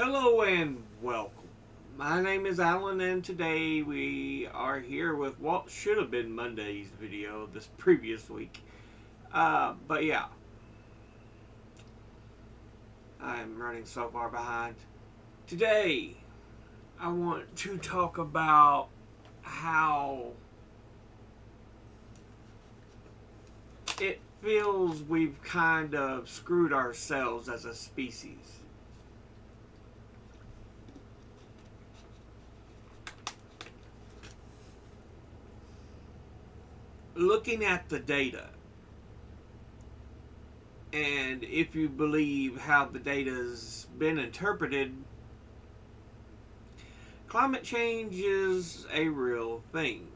Hello and welcome. My name is Alan, and today we are here with what should have been Monday's video this previous week. But yeah, I'm running so far behind. Today, I want to talk about how it feels we've kind of screwed ourselves as a species. Looking at the data, and if you believe how the data's been interpreted, climate change is a real thing.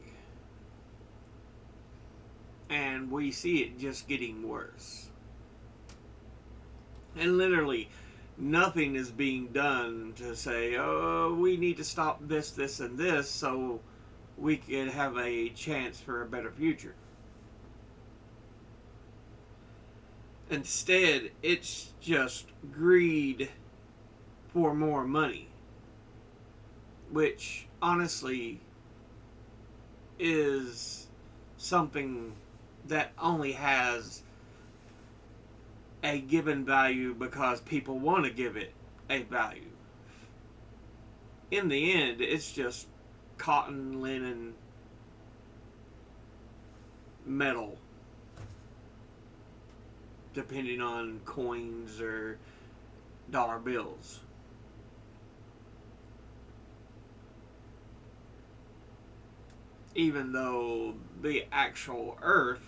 And we see it just getting worse. And literally, nothing is being done to say, oh, we need to stop this, this, and this so we could have a chance for a better future. Instead, it's just greed for more money, which honestly is something that only has a given value because people want to give it a value. In the end, it's just cotton, linen, metal, depending on coins or dollar bills. Even though the actual earth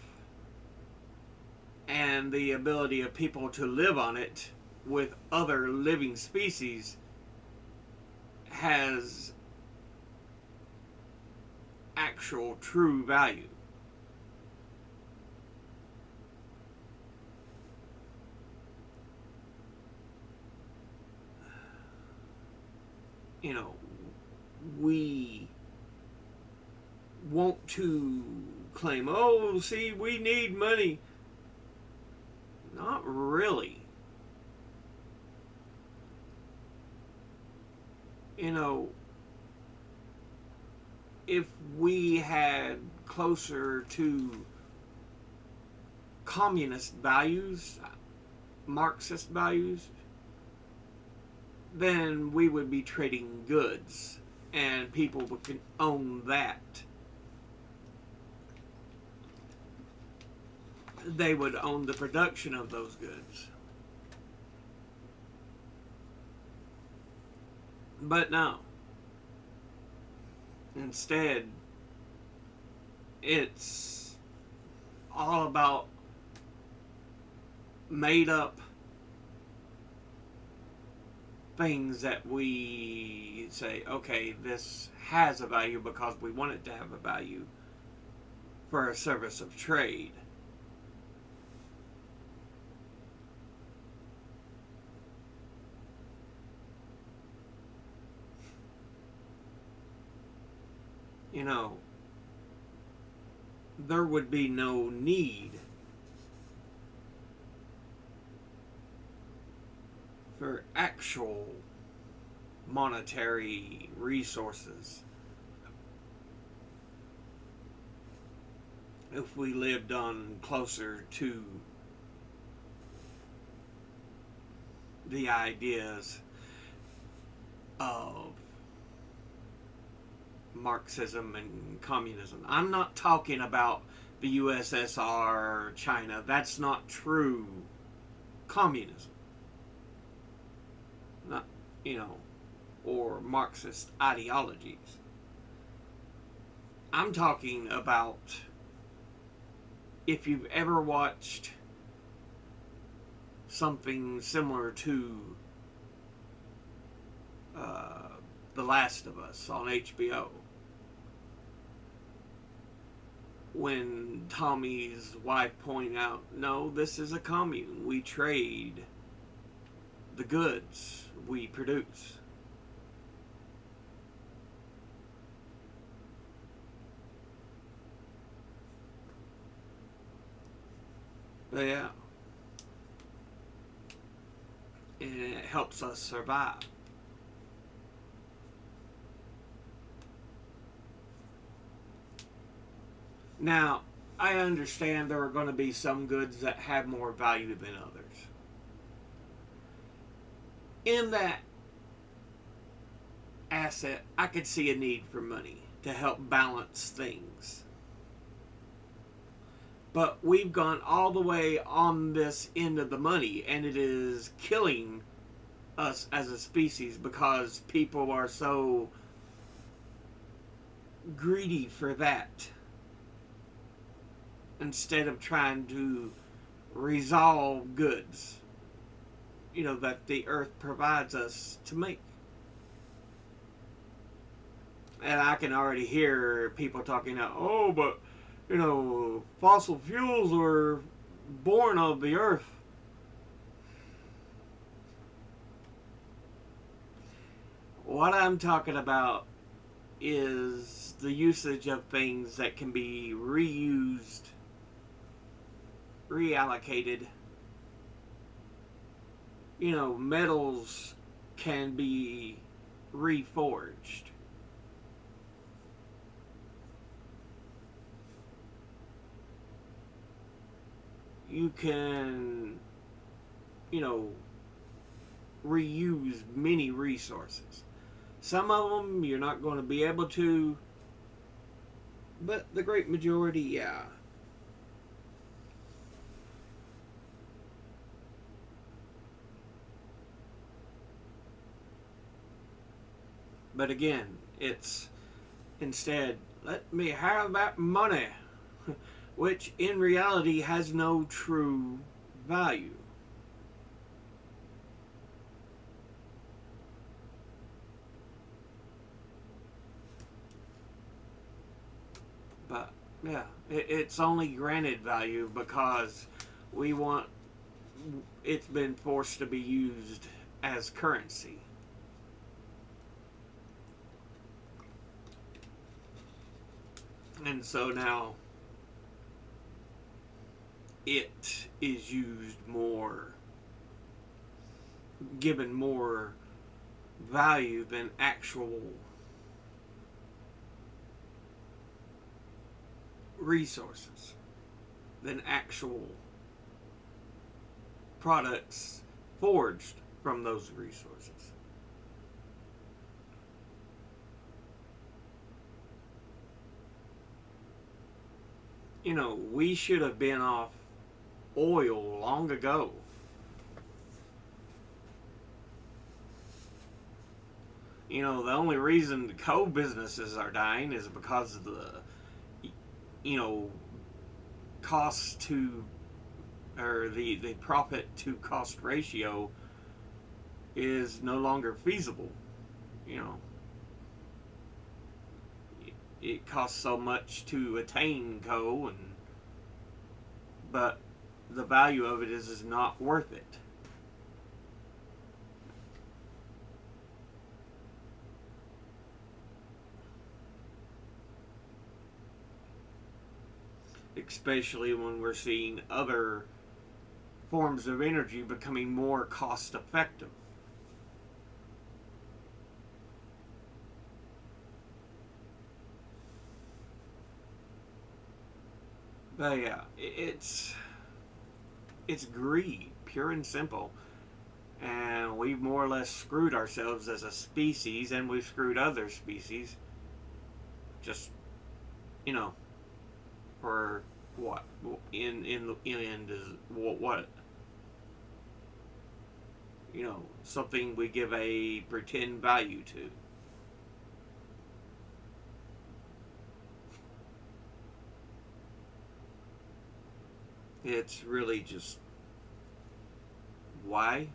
and the ability of people to live on it with other living species has actual true value. You know, we want to claim, oh, see, we need money. Not really. You know, if we had closer to communist values, Marxist values, then we would be trading goods and people would own that. They would own the production of those goods. But no. Instead, it's all about made up things that we say, okay, this has a value because we want it to have a value for a service of trade. You know, there would be no need for actual monetary resources if we lived on closer to the ideas of Marxism and communism. I'm not talking about the USSR or China. That's not true communism. Not, or Marxist ideologies. I'm talking about if you've ever watched something similar to The Last of Us on HBO. When Tommy's wife pointed out, no, this is a commune. We trade the goods we produce. But yeah. And it helps us survive. Now, I understand there are going to be some goods that have more value than others. In that asset, I could see a need for money to help balance things. But we've gone all the way on this end of the money, and it is killing us as a species because people are so greedy for that instead of trying to resolve goods, that the earth provides us to make. And I can already hear people talking now, oh, but, fossil fuels were born of the earth. What I'm talking about is the usage of things that can be reused, reallocated. Metals can be reforged. You can, reuse many resources. Some of them you're not going to be able to, but the great majority, yeah. But again, it's instead, let me have that money, which in reality has no true value. But yeah, it's only granted value because we want it's been forced to be used as currency. And so now it is used more, given more value than actual resources, than actual products forged from those resources. We should have been off oil long ago. The only reason the coal businesses are dying is because of the, cost to, or the profit to cost ratio is no longer feasible. It costs so much to attain coal, but the value of it is not worth it. Especially when we're seeing other forms of energy becoming more cost effective. But yeah, it's greed, pure and simple. And we've more or less screwed ourselves as a species, and we've screwed other species. Just, you know, for what? In the end is what? Something we give a pretend value to. It's really just why?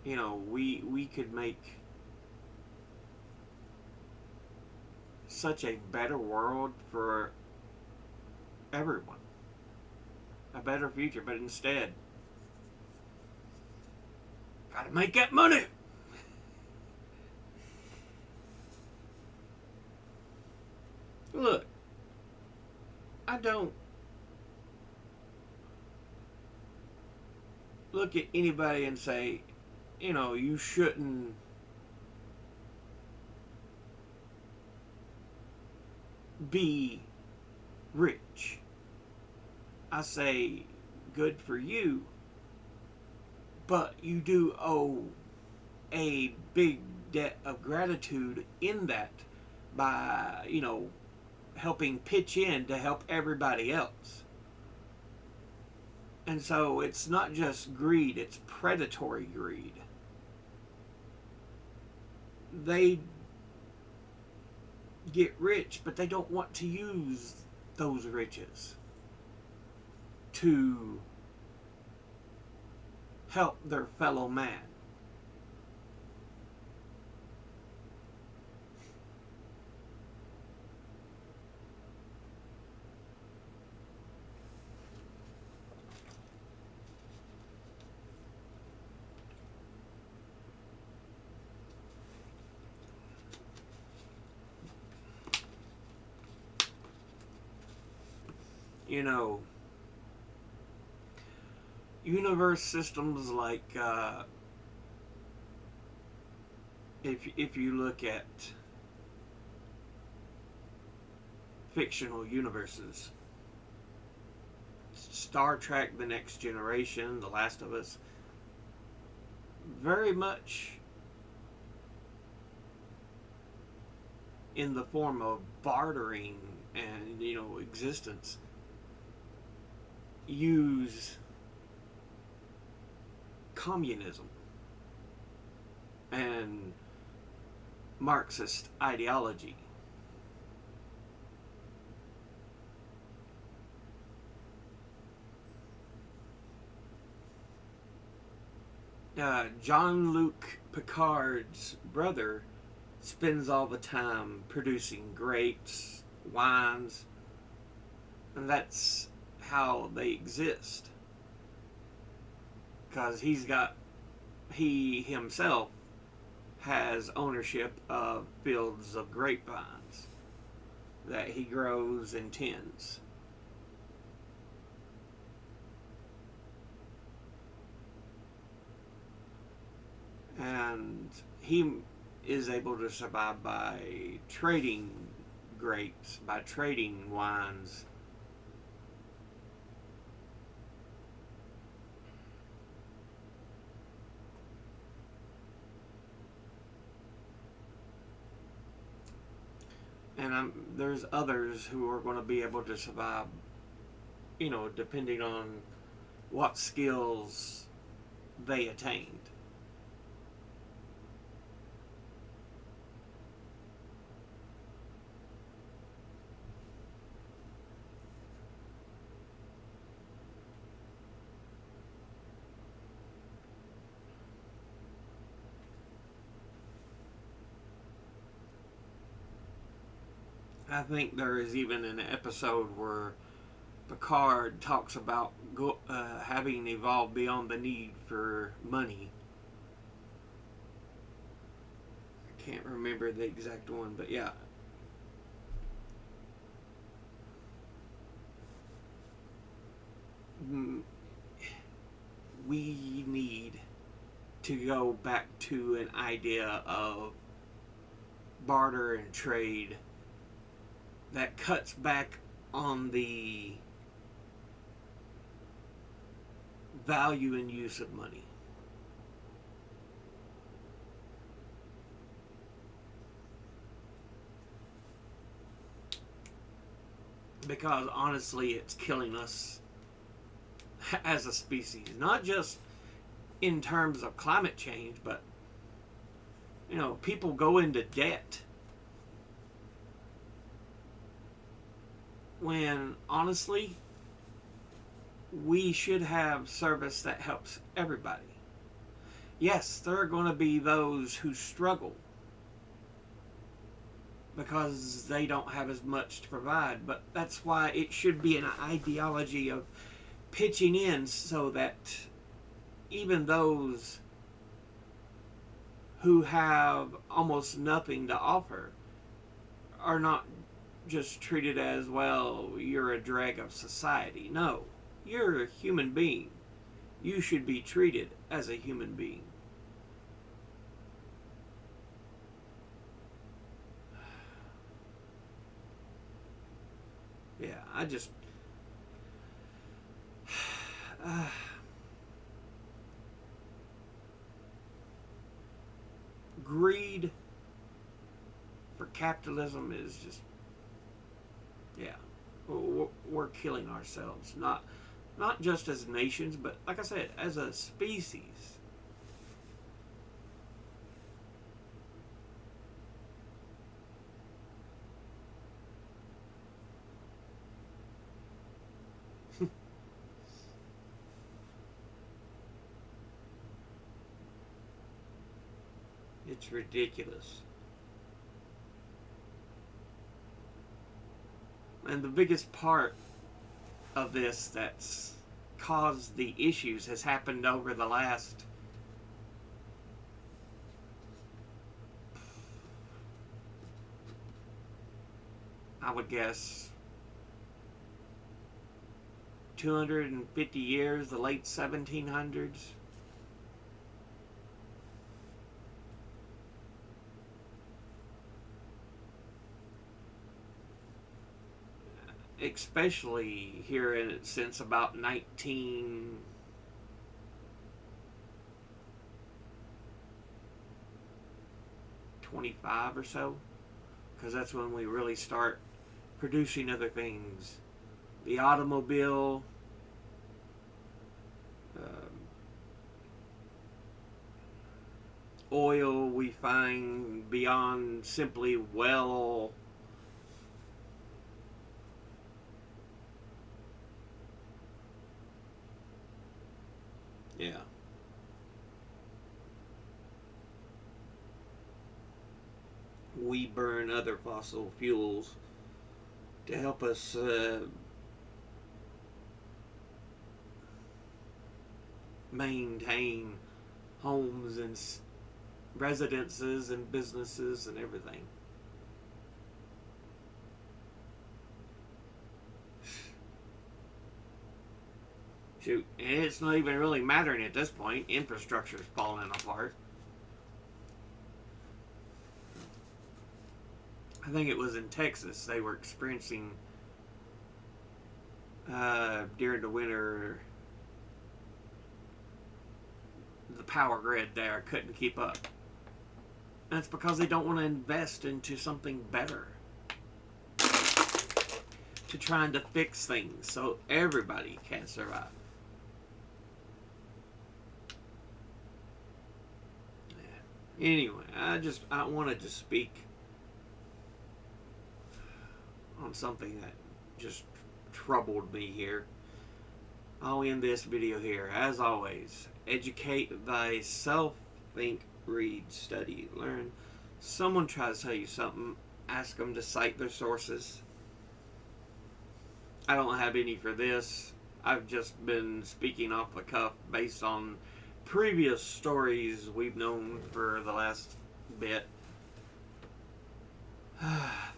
We could make such a better world for everyone, a better future, but instead, gotta make that money. Look, I don't look at anybody and say, you shouldn't be rich. I say, good for you, but you do owe a big debt of gratitude in that by, helping pitch in to help everybody else. And so it's not just greed, it's predatory greed. They get rich, but they don't want to use those riches to help their fellow man. You know, universe systems like if you look at fictional universes, Star Trek, The Next Generation, The Last of Us, very much in the form of bartering and existence, use communism and Marxist ideology. Jean-Luc Picard's brother spends all the time producing grapes, wines, and that's how they exist. Because he himself has ownership of fields of grapevines that he grows and tends. And he is able to survive by trading grapes, by trading wines. And there's others who are going to be able to survive, depending on what skills they attained. I think there is even an episode where Picard talks about having evolved beyond the need for money. I can't remember the exact one, but yeah. We need to go back to an idea of barter and trade that cuts back on the value and use of money. Because honestly, it's killing us as a species. Not just in terms of climate change, but people go into debt when honestly we should have service that helps everybody. Yes, there are going to be those who struggle because they don't have as much to provide, but that's why it should be an ideology of pitching in so that even those who have almost nothing to offer are not just treated as, well, you're a drag of society. No, you're a human being. You should be treated as a human being. I just uh, greed for capitalism is just, yeah, we're killing ourselves. Not just as nations, but like I said, as a species. It's ridiculous. And the biggest part of this that's caused the issues has happened over the last, I would guess, 250 years, the late 1700s. Especially here since about 1925 or so, because that's when we really start producing other things. The automobile, oil we find beyond simply well. Yeah. We burn other fossil fuels to help us maintain homes and residences and businesses and everything. Shoot, and it's not even really mattering at this point. Infrastructure's falling apart. I think it was in Texas they were experiencing during the winter, the power grid there couldn't keep up. That's because they don't want to invest into something better, to trying to fix things so everybody can survive. Anyway, I wanted to speak on something that just troubled me here. I'll end this video here. As always, educate thyself, think, read, study, learn. Someone tries to tell you something, ask them to cite their sources. I don't have any for this. I've just been speaking off the cuff based on previous stories we've known for the last bit.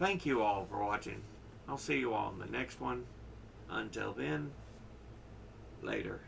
Thank you all for watching. I'll see you all in the next one. Until then, later.